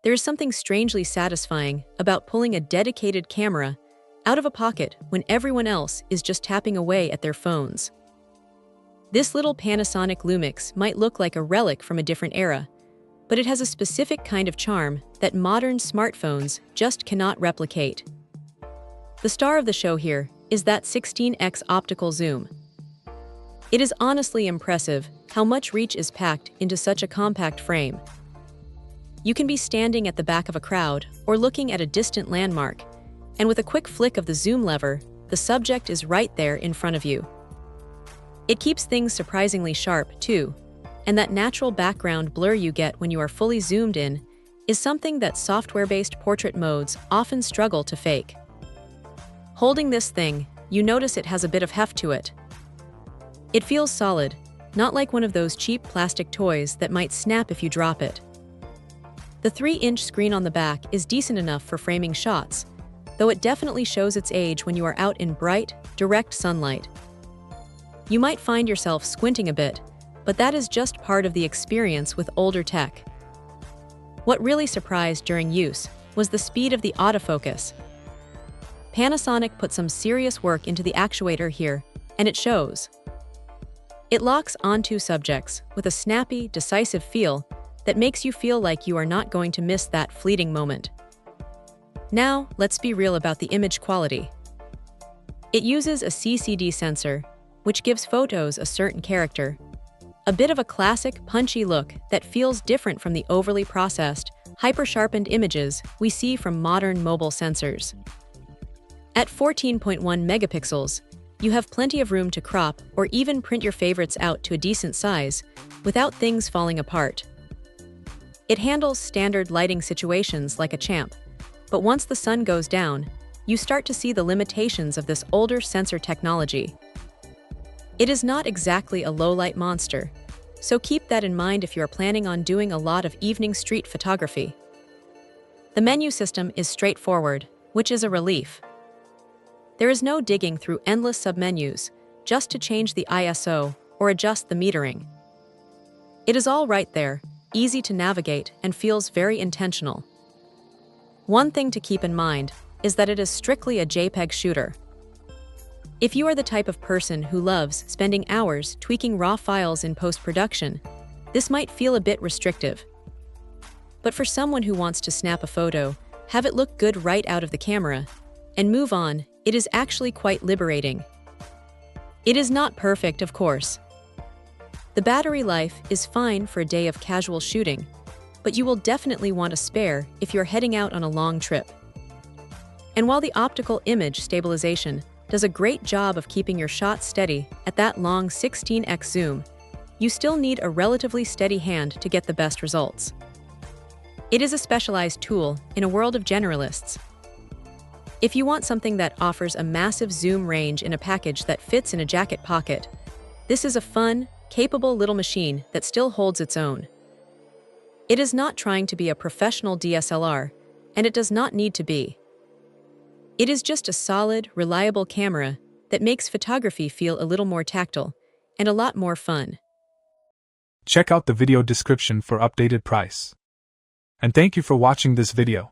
There is something strangely satisfying about pulling a dedicated camera out of a pocket when everyone else is just tapping away at their phones. This little Panasonic Lumix might look like a relic from a different era, but it has a specific kind of charm that modern smartphones just cannot replicate. The star of the show here is that 16x optical zoom. It is honestly impressive how much reach is packed into such a compact frame. You can be standing at the back of a crowd or looking at a distant landmark, and with a quick flick of the zoom lever, the subject is right there in front of you. It keeps things surprisingly sharp, too, and that natural background blur you get when you are fully zoomed in is something that software-based portrait modes often struggle to fake. Holding this thing, you notice it has a bit of heft to it. It feels solid, not like one of those cheap plastic toys that might snap if you drop it. The 3-inch screen on the back is decent enough for framing shots, though it definitely shows its age when you are out in bright, direct sunlight. You might find yourself squinting a bit, but that is just part of the experience with older tech. What really surprised during use was the speed of the autofocus. Panasonic put some serious work into the actuator here, and it shows. It locks onto subjects with a snappy, decisive feel that makes you feel like you are not going to miss that fleeting moment. Now, let's be real about the image quality. It uses a CCD sensor, which gives photos a certain character, a bit of a classic, punchy look that feels different from the overly processed, hyper-sharpened images we see from modern mobile sensors. At 14.1 megapixels, you have plenty of room to crop or even print your favorites out to a decent size without things falling apart. It handles standard lighting situations like a champ, but once the sun goes down, you start to see the limitations of this older sensor technology. It is not exactly a low-light monster, so keep that in mind if you are planning on doing a lot of evening street photography. The menu system is straightforward, which is a relief. There is no digging through endless submenus just to change the ISO or adjust the metering. It is all right there, easy to navigate, and feels very intentional. One thing to keep in mind is that it is strictly a JPEG shooter. If you are the type of person who loves spending hours tweaking raw files in post-production, this might feel a bit restrictive. But for someone who wants to snap a photo, have it look good right out of the camera, and move on, it is actually quite liberating. It is not perfect, of course. The battery life is fine for a day of casual shooting, but you will definitely want a spare if you're heading out on a long trip. And while the optical image stabilization does a great job of keeping your shot steady at that long 16x zoom, you still need a relatively steady hand to get the best results. It is a specialized tool in a world of generalists. If you want something that offers a massive zoom range in a package that fits in a jacket pocket, this is a fun, capable little machine that still holds its own. It is not trying to be a professional DSLR, and it does not need to be. It is just a solid, reliable camera that makes photography feel a little more tactile and a lot more fun. Check out the video description for updated price. And thank you for watching this video.